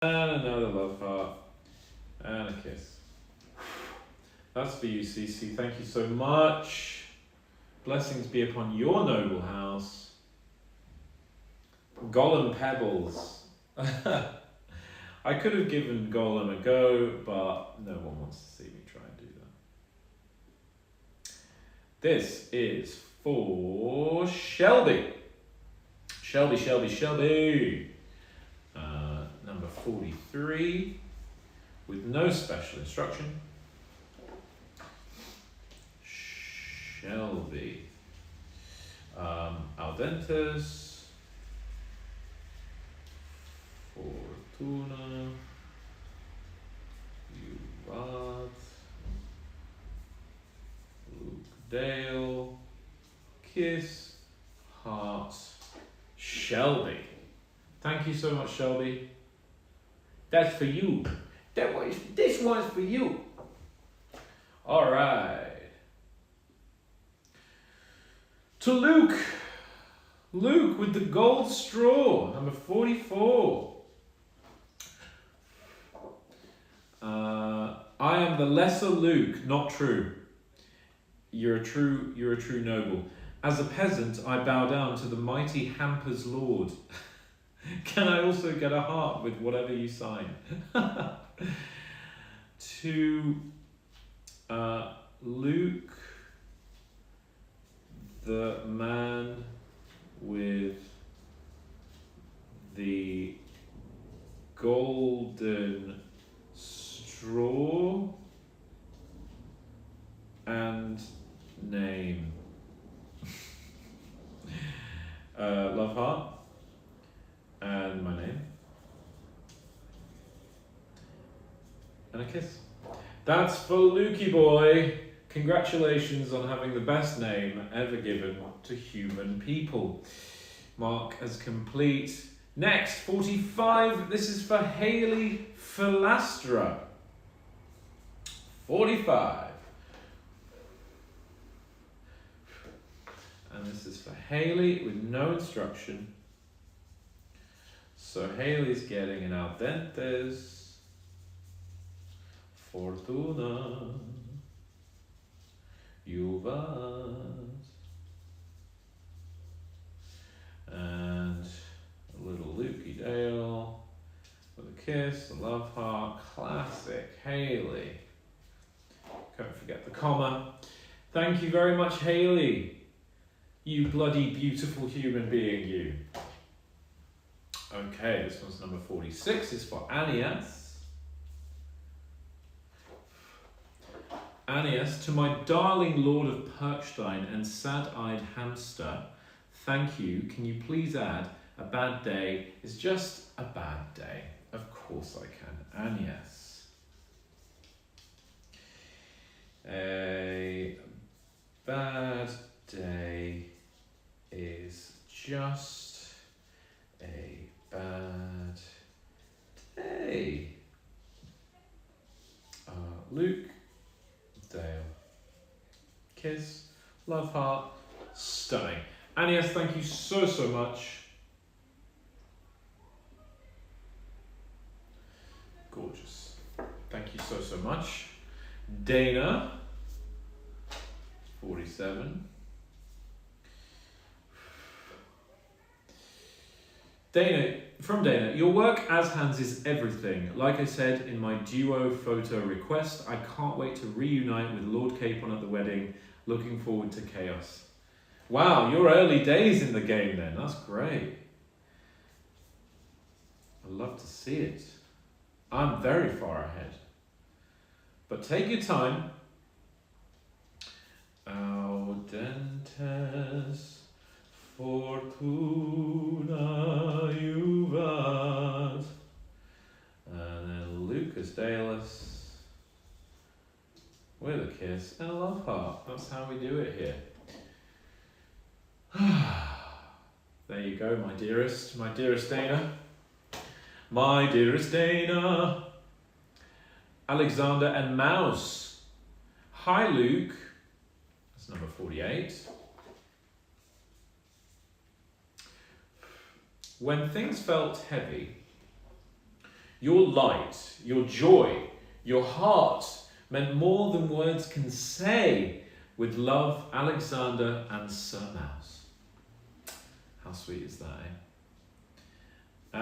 And another love heart. And a kiss. That's for you, Cece. Thank you so much. Blessings be upon your noble house. Gollum Pebbles. I could have given Gollum a go, but no one wants to see me try and do that. This is for Shelby. Shelby. Number 43, with no special instruction. Shelby. Al dentes. Fortuna. Juvat. Luke Dale. Kiss. Heart. Shelby. Thank you so much, Shelby. That's for you. This one's for you. All right. To Luke. Luke with the gold straw, number 44. I am the lesser Luke, not true. You're a true noble. As a peasant, I bow down to the mighty Hamper's lord. Can I also get a heart with whatever you sign? To Luke, the man with the golden straw and name. Love heart. And my name. And a kiss. That's for Lukey boy. Congratulations on having the best name ever given to human people. Mark as complete. Next, 45. This is for Haley Philastra. 45. And this is for Haley with no instruction. So Haley's getting an al dentes, Fortuna, Juvat, and a little Lukey Dale with a kiss, a love heart, classic Haley. Don't forget the comma. Thank you very much, Haley. You bloody beautiful human being, you. Okay, this one's number 46, is for Anias. Anias, to my darling Lord of Perkstein and sad-eyed hamster, thank you. Can you please add, a bad day is just a bad day? Of course I can. Anias. A bad day is just a bad day. Luke Dale. Kiss. Love heart. Stunning. Anias, thank you so much. Gorgeous. Thank you so much. Dana. 47. Dana, your work as Hans is everything. Like I said in my duo photo request, I can't wait to reunite with Lord Capon at the wedding. Looking forward to chaos. Wow, you're early days in the game then. That's great. I'd love to see it. I'm very far ahead. But take your time. Al dentes. Fortuna Juvat, and then Lucas Dallas with a kiss and a love heart. That's how we do it here. There you go, my dearest Dana. My dearest Dana. Alexander and Mouse. Hi Luke. That's number 48. When things felt heavy, Your light, your joy, your heart meant more than words can say. With love, Alexander and Sir Mouse. How sweet is that, eh?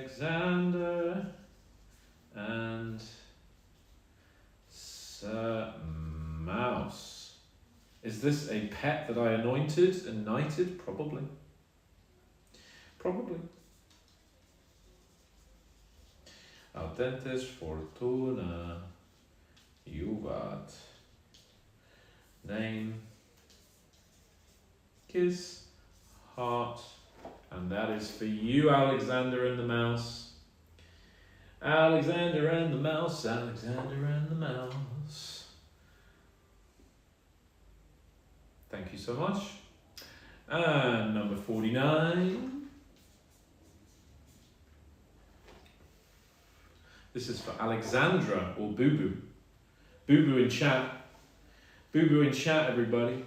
Alexander and Sir Mouse. Is this a pet that I anointed and knighted? Probably. Probably. Audentes fortuna juvat. Name, kiss, heart, and that is for you, Alexander and the Mouse. Alexander and the Mouse, Alexander and the Mouse. Thank you so much. And number 49. This is for Alexandra or Boo Boo. Boo Boo in chat. Boo Boo in chat, everybody.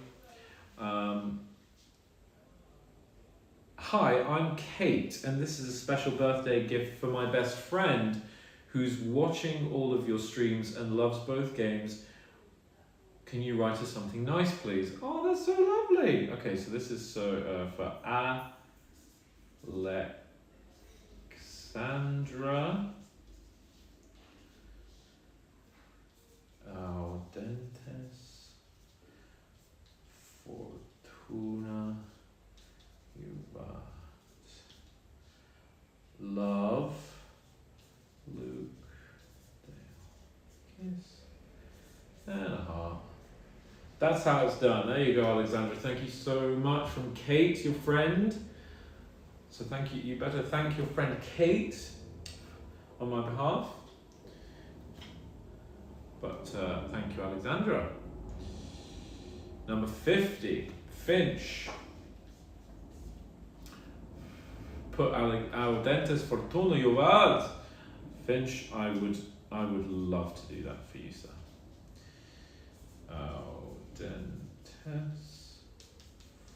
Hi, I'm Kate, and this is a special birthday gift for my best friend who's watching all of your streams and loves both games. Can you write us something nice, please? Oh, that's so lovely. Okay, so this is for Alexandra. Audentes fortuna juvat. Love, Luke, Dale, kiss, and a heart. That's how it's done. There you go, Alexandra. Thank you so much from Kate, your friend. So thank you. You better thank your friend Kate on my behalf. But thank you, Alexandra. Number 50, Finch. Put Audentes fortuna juvat. Finch, I would love to do that for you, sir. Audentes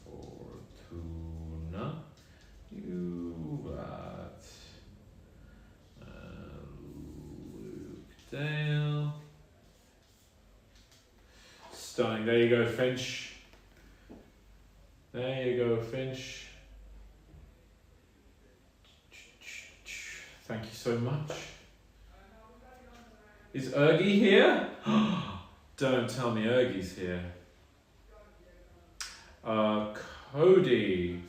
fortuna juvat. Luke Dale. Stunning. There you go, Finch. There you go, Finch. Thank you so much. Is Ergie here? Don't tell me Ergie's here. Cody.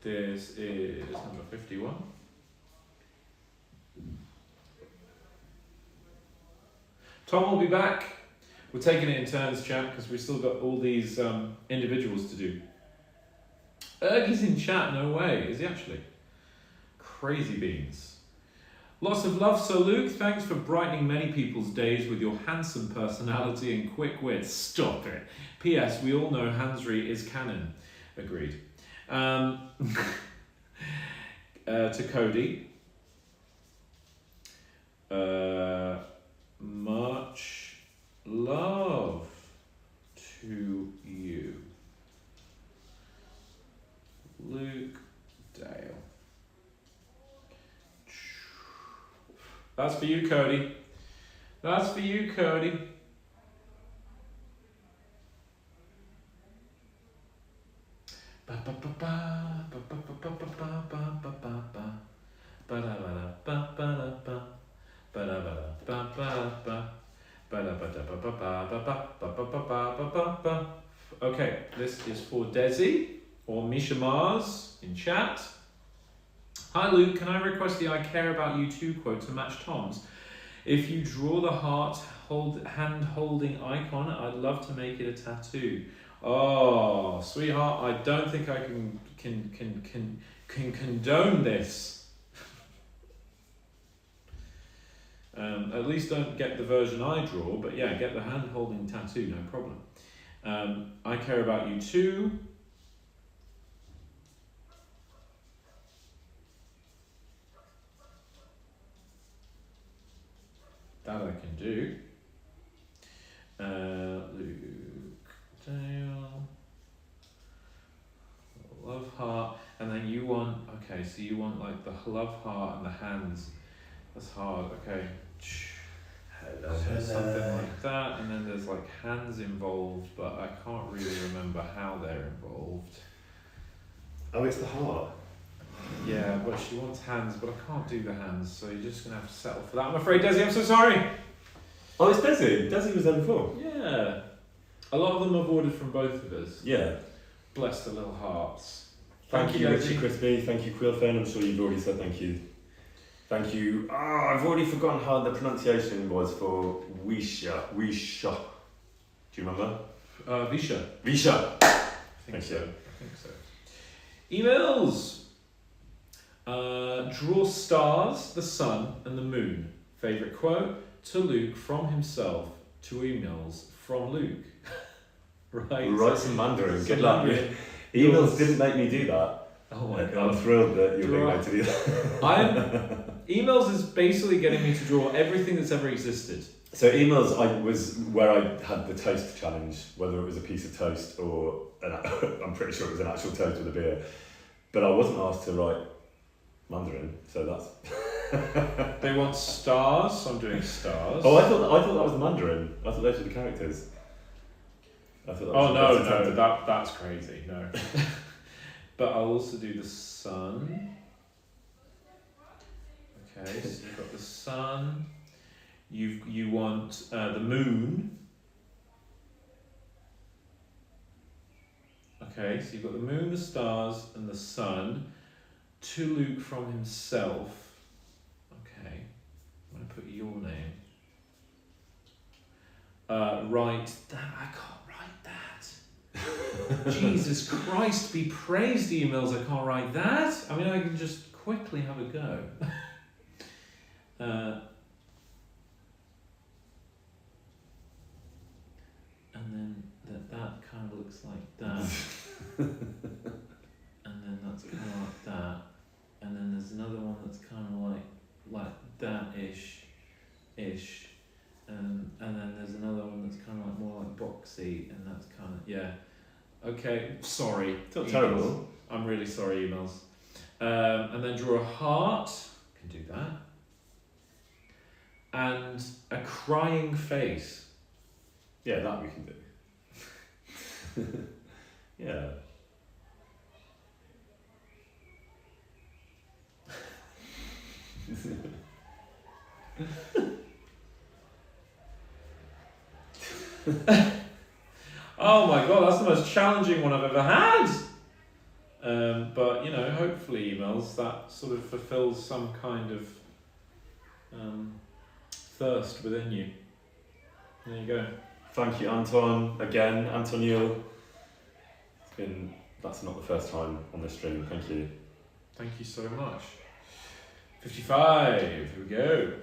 This is number 51. Tom will be back. We're taking it in turns, chat, because we've still got all these individuals to do. Ergie's in chat, no way. Is he actually? Crazy beans. Lots of love, Sir Luke. Thanks for brightening many people's days with your handsome personality and quick wit. Stop it. P.S. We all know Hansry is canon. Agreed. To Cody. Much love to you. Luke Dale. That's for you, Cody. That's for you, Cody. Okay, this is for Desi or Misha Mars in chat. Hi Luke, can I request the I care about you too quote to match Tom's? If you draw the heart hand holding icon, I'd love to make it a tattoo. Oh, sweetheart, I don't think I can condone this. At least don't get the version I draw, but yeah, get the hand holding tattoo, no problem. I care about you too. That I can do. Luke Dale. Love heart. And then you want, okay, so you want like the love heart and the hands That's hard. Okay. Hello, So hello. something like that, and then there's like hands involved, but I can't really remember how they're involved. Oh, it's the heart. Yeah, but she wants hands, but I can't do the hands, so you're just gonna have to settle for that. I'm afraid, Desi. I'm so sorry. Oh, it's Desi. Desi was there before. Yeah. A lot of them have ordered from both of us. Yeah. Bless their little hearts. Thank you, Richie Desi. Crispy. Thank you, Quilfen. I'm sure you've already said thank you. Thank you. I've already forgotten how the pronunciation was for Wisha. Wisha. Do you remember? Visha. Visha. I think Thank so. you. I think so. Emails. Draw stars, the sun, and the moon. Favourite quote? To Luke from himself to emails from Luke. Right. Write some Mandarin. Some Good luck. Mandarin. Emails didn't make me do that. Oh my I'm god. thrilled that you're being Draw- made to do that. Emails is basically getting me to draw everything that's ever existed. So emails was where I had the toast challenge, whether it was a piece of toast or I'm pretty sure it was an actual toast with a beer. But I wasn't asked to write Mandarin, so that's... They want stars, so I'm doing stars. Oh, I thought that was the Mandarin. I thought those were the characters. I thought that was that's crazy. No. But I'll also do the sun. Okay, so you've got the sun. You want the moon. Okay, so you've got the moon, the stars, and the sun. To Luke from himself. Okay, I'm going to put your name. Write that. I can't write that. Jesus Christ, be praised, emails. I can't write that. I mean, I can just quickly have a go. And then that kind of looks like that. And then that's kind of like that. And then there's another one that's kind of like that-ish. And then there's another one that's kind of like more like boxy, and that's kind of, yeah. Okay, sorry. It's not emails. terrible. I'm really sorry, emails. And then draw a heart. Can do that. And a crying face. Yeah, that we can do. Yeah. Oh my god, that's the most challenging one I've ever had. But you know, hopefully emails that sort of fulfills some kind of thirst within you. There you go. Thank you, Anton. Again, Antonio. That's not the first time on this stream. Thank you. Thank you so much. 55. Here we go.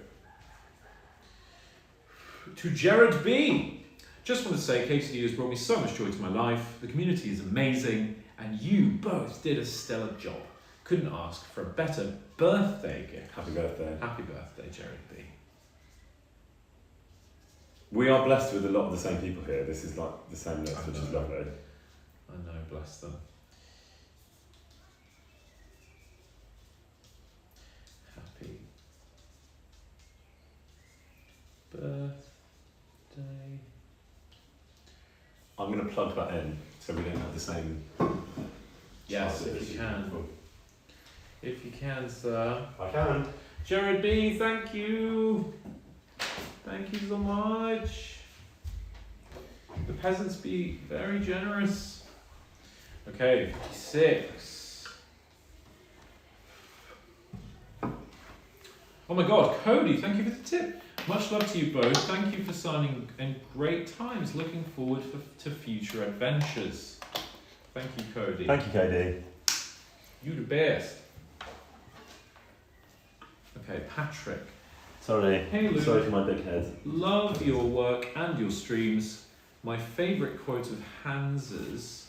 To Jared B. Just want to say, KTD has brought me so much joy to my life. The community is amazing, and you both did a stellar job. Couldn't ask for a better birthday gift. Happy birthday. Happy birthday, Jared B. We are blessed with a lot of the same people here. This is like the same notes, I which is know. lovely. I know, bless them. Happy birthday. I'm going to plug that in so we don't have the same... Yes, chart if as you can. If you can, sir. I can. Jared B, thank you. Thank you so much. The peasants be very generous. Okay, 56. Oh my god, Cody, thank you for the tip. Much love to you both. Thank you for signing in great times. Looking forward to future adventures. Thank you, Cody. Thank you, KD. You the best. Okay, Patrick. Sorry. Hey, Luke. Sorry for my big head. Love your work and your streams. My favourite quote of Hans's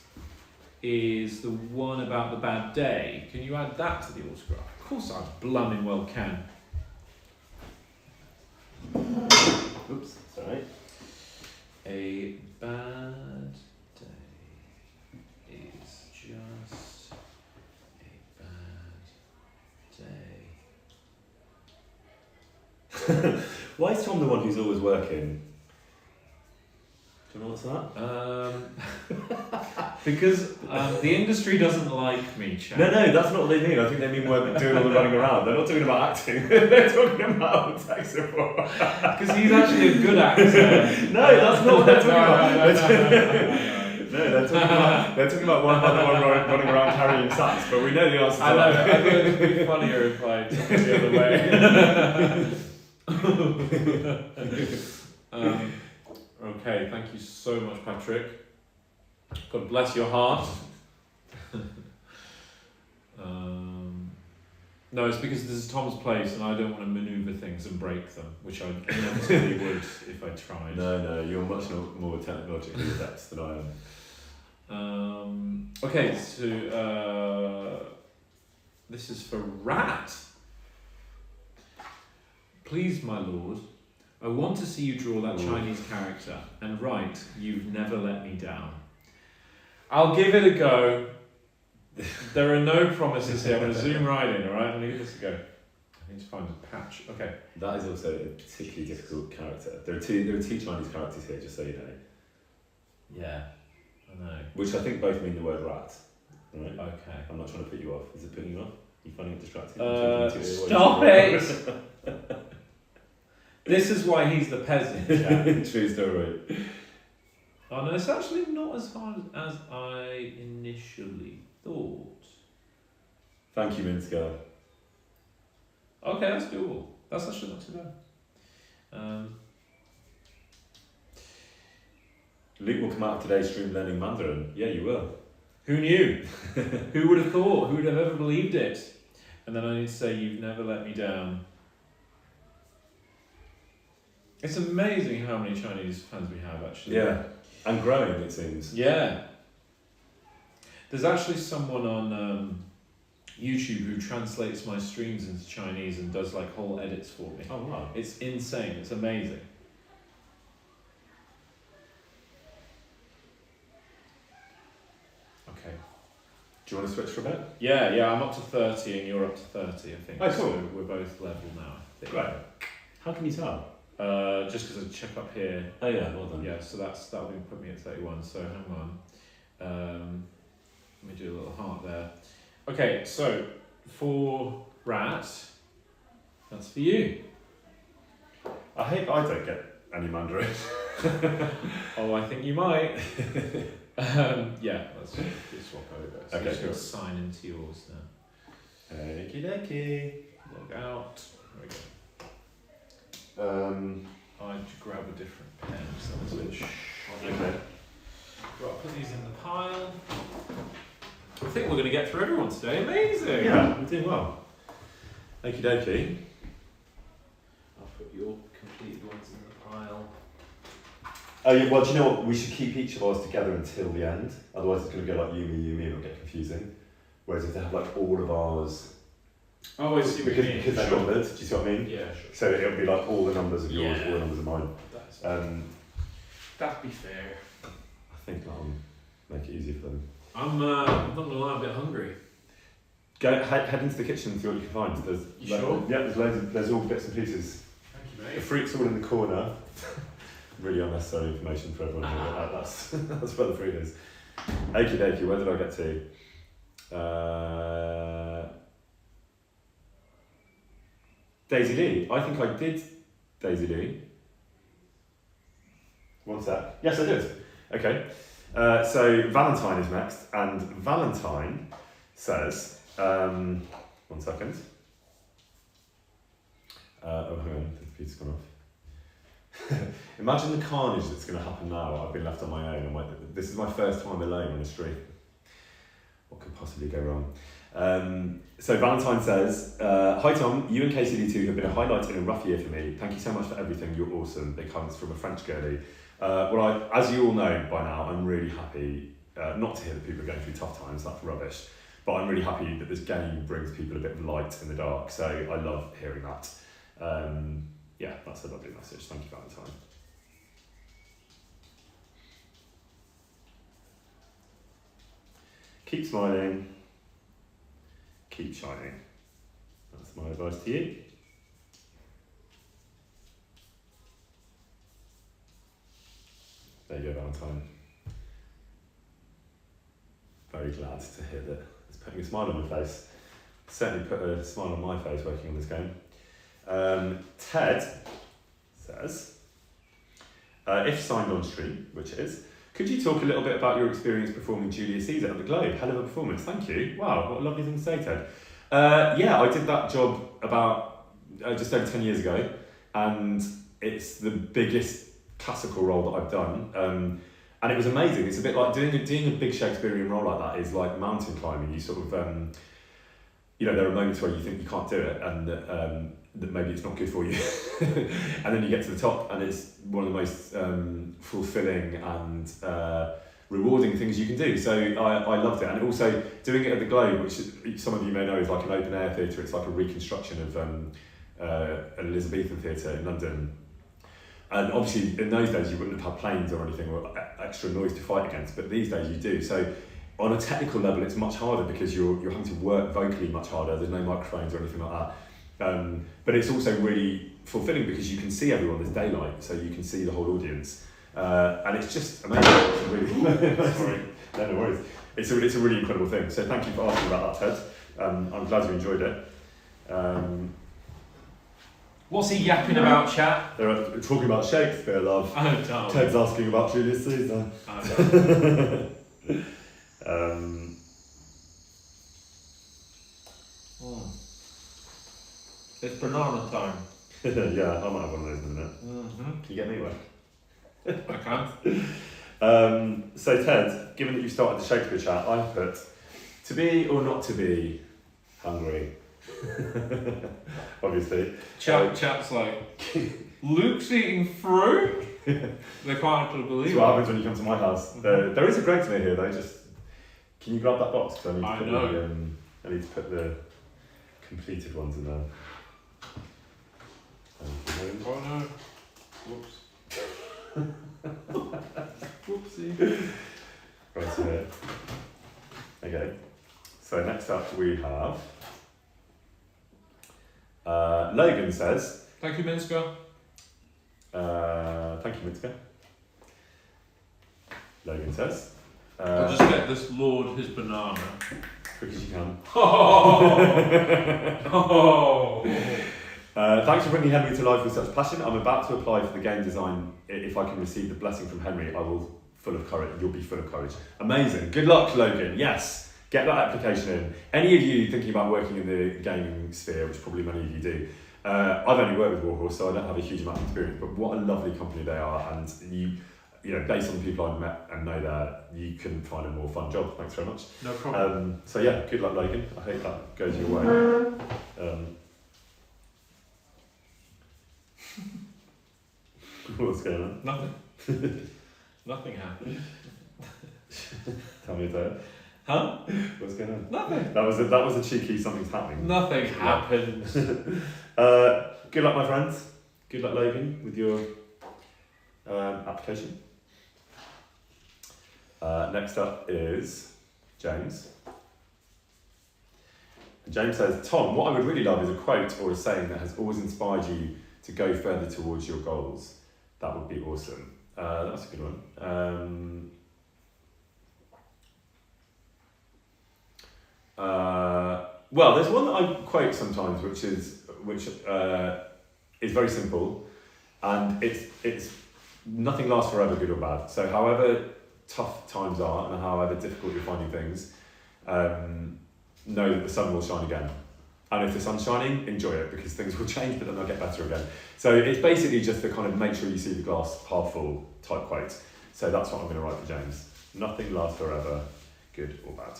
is the one about the bad day. Can you add that to the autograph? Of course I blooming well can. Oops, sorry. A bad day is just a bad day. Why is Tom the one who's always working? Do you know what's that? Because the industry doesn't like me, Chad. No, that's not what they mean. I think they mean doing all the running around. They're not talking about acting. They're talking about tech support. Because he's actually a good actor. No, that's not what they're talking about. No, they're talking about one running around carrying sacks, but we know the answer to that. I thought it would be funnier if I took it the other way. Okay, thank you so much, Patrick. God bless your heart. No, it's because this is Tom's place and I don't want to manoeuvre things and break them, which I inevitably would if I tried. No, you're much more technologically adept than I am. Okay, so this is for Rat. Please, my lord, I want to see you draw that Chinese character and write, "You've never let me down." I'll give it a go. There are no promises here. I'm going to zoom right in, alright? I'm going to give this a go. I need to find a patch. Okay. That is also a particularly difficult character. There are two Chinese characters here, just so you know. Yeah, I know. Which I think both mean the word rat. Right? Okay. I'm not trying to put you off. Is it putting you off? Are you finding it distracting? Stop it! This is why he's the peasant. Yeah. True story. Oh no, it's actually not as hard as I initially thought. Thank you, Minska. Okay, that's doable. That's actually not too bad. Luke will come out of today's stream learning Mandarin. Yeah, you will. Who knew? Who would have thought? Who would have ever believed it? And then I need to say, "You've never let me down." It's amazing how many Chinese fans we have, actually. Yeah, and growing, it seems. Yeah. There's actually someone on YouTube who translates my streams into Chinese and does like whole edits for me. Oh wow. It's insane. It's amazing. Okay. Do you want to switch for a bit? Yeah, I'm up to 30 and you're up to 30, I think. Oh, cool. So we're both level now, I think. Right. How can you tell? Just because I check up here. Oh yeah, well done. Yeah, so that'll be put me at 31. So hang on. Let me do a little heart there. Okay, so for Rat, that's for you. I hope I don't get any Mandarin. Oh, I think you might. Yeah, let's just swap over. So Okay, just cool. sign into yours now. Okie dokie. Log out. There we go. I'd grab a different pen, so that's a bit Okay. Right, put these in the pile. I think we're going to get through everyone today. Amazing! Yeah, we're doing well. Okie dokie. I'll put your completed ones in the pile. Oh yeah, well, do you know what? We should keep each of ours together until the end. Otherwise, it's going to go like you, me, and it'll get confusing. Whereas if they have like all of ours, Oh, I see what you mean. because they're numbered. Do you see what I mean? Yeah, sure. So it'll be like all the numbers of yours, Yeah. all the numbers of mine. That'd be fair. I think that'll make it easier for them. I'm not going to lie, I'm a bit hungry. Go head into the kitchen and see what you can find. There's Sure. Yeah, there's all bits and pieces. Thank you, The mate. fruit's all in the corner. Really unnecessary information for everyone here, but that's where the fruit is. Okie dokie, where did I get to? Daisy Lee. I think I did Daisy Lee. One sec. Yes, I did. Okay. So Valentine is next, and Valentine says, one second. Oh, hang on, the computer's gone off. Imagine the carnage that's going to happen now. I've been left on my own. This is my first time alone on a stream. What could possibly go wrong? So Valentine says, "Hi Tom, you and KCD2 have been a highlight in a rough year for me. Thank you so much for everything. You're awesome." It comes from a French girlie. Well, as you all know by now, I'm really happy not to hear that people are going through tough times. That's rubbish. But I'm really happy that this game brings people a bit of light in the dark. So I love hearing that. Yeah, that's a lovely message. Thank you, Valentine. Keep smiling. Keep shining. That's my advice to you. There you go, Valentine. Very glad to hear that it's putting a smile on your face. Certainly put a smile on my face working on this game. Ted says, if signed on stream, which it is, could you talk a little bit about your experience performing Julius Caesar at the Globe? Hell of a performance, thank you. Wow, what a lovely thing to say, Ted. Yeah, I did that job about just over 10 years ago, and it's the biggest classical role that I've done. And it was amazing. It's a bit like doing a big Shakespearean role like that is like mountain climbing. You sort of, there are moments where you think you can't do it, and that maybe it's not good for you. And then you get to the top, and it's one of the most fulfilling and rewarding things you can do. So I loved it. And also doing it at the Globe, which some of you may know is like an open air theatre. It's like a reconstruction of an Elizabethan theatre in London. And obviously in those days you wouldn't have had planes or anything or extra noise to fight against, but these days you do. So on a technical level it's much harder because you're having to work vocally much harder. There's no microphones or anything like that. But it's also really fulfilling because you can see everyone. There's daylight, so you can see the whole audience. And it's just amazing. It's really sorry, no worries. It's a really incredible thing. So thank you for asking about that, Ted. I'm glad you enjoyed it. What's he yapping about, chat? They're talking about Shakespeare, love. Oh, darn. Ted's asking about Julius Caesar. It's banana time. Yeah, I might have one of those in a minute. Mm-hmm. Can you get me one? I can't. So Ted, given that you started the Shakespeare chat, I put, to be or not to be hungry. Obviously. Chat's like, Luke's eating fruit? They can't actually believe That's it. what happens when you come to my house. There is a Greg's near here though, just, can you grab that box? Because I need to put the completed ones in there. Oh no. Whoops. Whoopsie. Right here. Okay. So next up we have Logan says. Thank you, Minska. Thank you, Minska. Logan says. I'll just get this Lord his banana. Quick as you can. Oh. Thanks for bringing Henry to life with such passion. I'm about to apply for the game design. If I can receive the blessing from Henry, I will full of courage. You'll be full of courage. Amazing. Good luck, Logan. Yes. Get that application in. Any of you thinking about working in the gaming sphere, which probably many of you do, I've only worked with Warhorse, so I don't have a huge amount of experience, but what a lovely company they are, and you know, based on the people I've met and know there, you can find a more fun job. Thanks very much. No problem. So yeah, good luck, Logan. I hope that goes your way. What's going on? Nothing. Nothing happened. Tell me about it. Huh? What's going on? Nothing. That was a cheeky something's happening. Nothing happened. Good luck, my friends. Good luck, Logan, with your application. Next up is James. And James says, Tom, what I would really love is a quote or a saying that has always inspired you to go further towards your goals. That would be awesome. That's a good one. Well, there's one that I quote sometimes, which is very simple, and it's nothing lasts forever, good or bad. So, however tough times are and however difficult you're finding things, know that the sun will shine again. And if the sun's shining, enjoy it, because things will change, but then they'll get better again. So it's basically just the kind of make sure you see the glass half full type quote. So that's what I'm going to write for James. Nothing lasts forever, good or bad.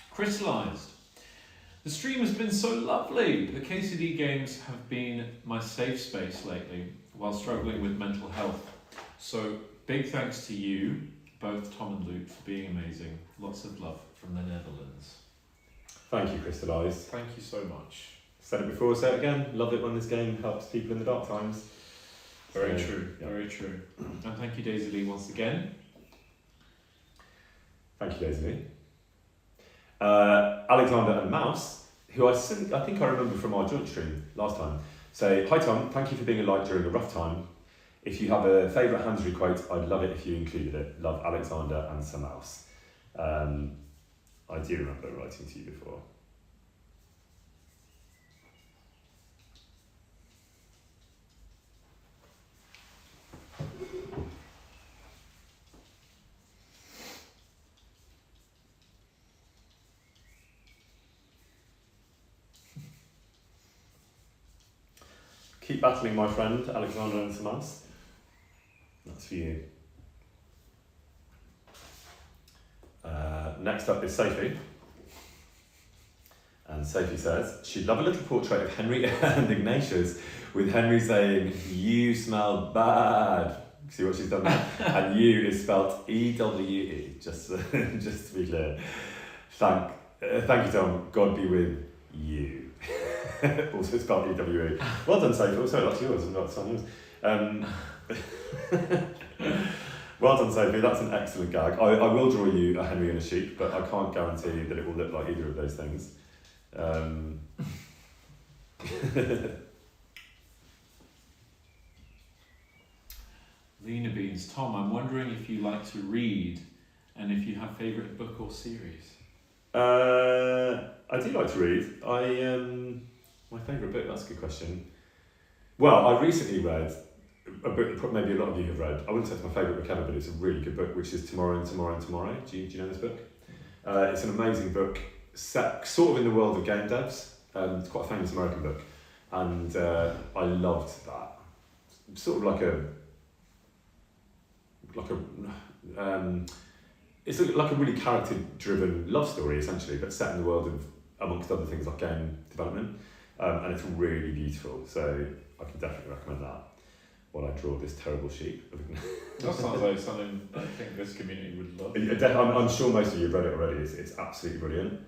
Crystallised. The stream has been so lovely. The KCD games have been my safe space lately while struggling with mental health. So big thanks to you, both Tom and Luke, for being amazing. Lots of love from the Netherlands. Thank you, Crystallised. Thank you so much. Said it before, say it again. Love it when this game helps people in the dark times. Very So, true, yeah. very true. And thank you, Daisy Lee, once again. Thank you, Daisy. Alexander and Mouse, who I think I remember from our joint stream last time, say, "Hi Tom, thank you for being a light during a rough time. If you have a favourite Hansry quote, I'd love it if you included it. Love, Alexander and Sir Mouse." I do remember writing to you before. Keep battling, my friend, Alexander and Sir Mouse. That's for you. Next up is Sophie. And Sophie says, she'd love a little portrait of Henry and Ignatius with Henry saying, "You smell bad." See what she's done there? And "you" is spelt E-W-E, just to be clear. Thank you, Tom. God be with you. Also spelled E-W-E. Well done, Sophie. Also, that's yours. That's on yours. Well done, Sophie. That's an excellent gag. I will draw you a Henry and a sheep, but I can't guarantee that it will look like either of those things. Lena Beans, Tom, I'm wondering if you like to read and if you have favourite book or series. I do like to read. My favourite book, that's a good question. Well, I recently read a book maybe a lot of you have read. I wouldn't say it's my favourite book ever, but it's a really good book, which is Tomorrow and Tomorrow and Tomorrow. Do you know this book? It's an amazing book, set sort of in the world of game devs. It's quite a famous American book, and I loved that. Sort of it's like a really character-driven love story, essentially, but set in the world of, amongst other things, like game development, and it's really beautiful. So I can definitely recommend that. While I draw this terrible sheep. That sounds like something I think this community would love. I'm sure most of you have read it already. It's absolutely brilliant.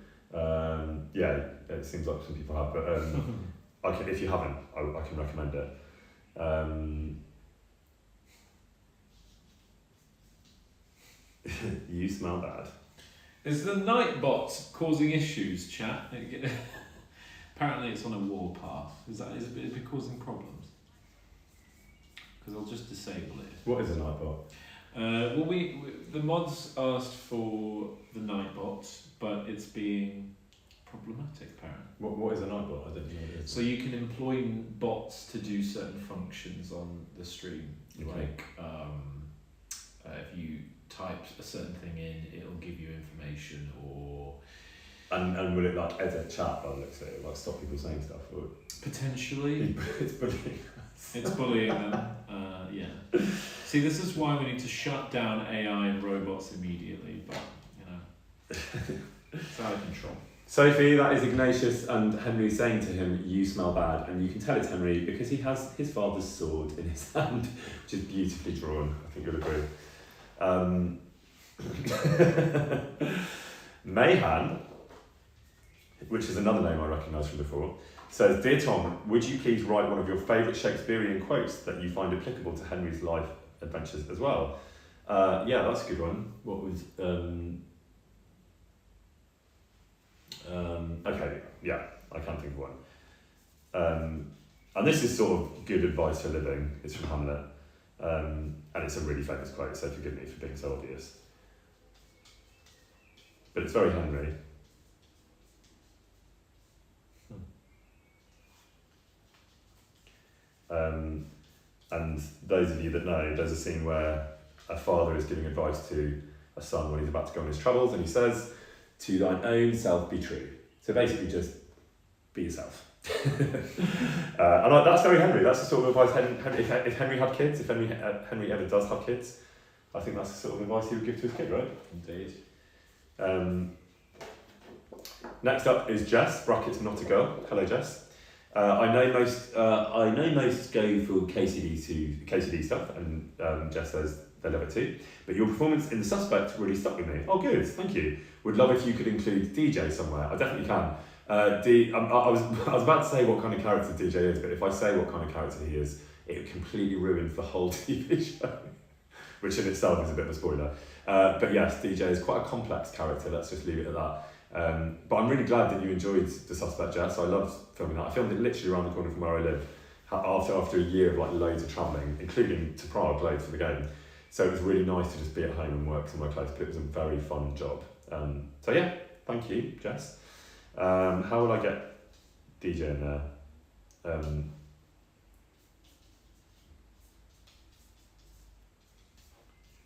Yeah, it seems like some people have, but if you haven't, I can recommend it. You smell bad. Is the Nightbot causing issues, chat? Apparently it's on a warpath. Is it causing problems? Because I'll just disable it. What is a Nightbot? Well, the mods asked for the Nightbot, but it's being problematic, apparently. What is a Nightbot? I don't know what it is. So you can employ bots to do certain functions on the stream. Okay. Like, if you type a certain thing in, it'll give you information, or... And will it like edit chat by the looks of it? Like stop people saying stuff? Or... Potentially. It's bullying. It's bullying them, yeah. See, this is why we need to shut down AI and robots immediately, but, it's out of control. Sophie, that is Ignatius and Henry saying to him, "You smell bad," and you can tell it's Henry because he has his father's sword in his hand, which is beautifully drawn. I think you'll agree. Mayhan, which is another name I recognise from before, says, "Dear Tom, would you please write one of your favourite Shakespearean quotes that you find applicable to Henry's life adventures as well?" Yeah, that's a good one. What was... okay, yeah, I can think of one. And this is sort of good advice for living. It's from Hamlet. And it's a really famous quote, so forgive me for being so obvious. But it's very Henry. And those of you that know, there's a scene where a father is giving advice to a son when he's about to go on his travels, and he says, "To thine own self be true." So basically just be yourself. And that's very Henry. That's the sort of advice if Henry had kids, if Henry ever does have kids, I think that's the sort of advice he would give to his kid, right? Indeed. Next up is Jess, brackets not a girl. Hello, Jess. I know most go for KCD stuff, and Jess says they love it too. But your performance in The Suspect really stuck with me. Oh, good, thank you. Would love if you could include DJ somewhere. I definitely can. I was about to say what kind of character DJ is, but if I say what kind of character he is, it completely ruins the whole TV show. which in itself is a bit of a spoiler. But yes, DJ is quite a complex character, let's just leave it at that. But I'm really glad that you enjoyed The Suspect, Jess. I loved filming that. I filmed it literally around the corner from where I live, after a year of like loads of travelling, including to Prague loads for the game. So it was really nice to just be at home and work somewhere close, but it was a very fun job. So yeah, thank you, Jess. How will I get DJ in there?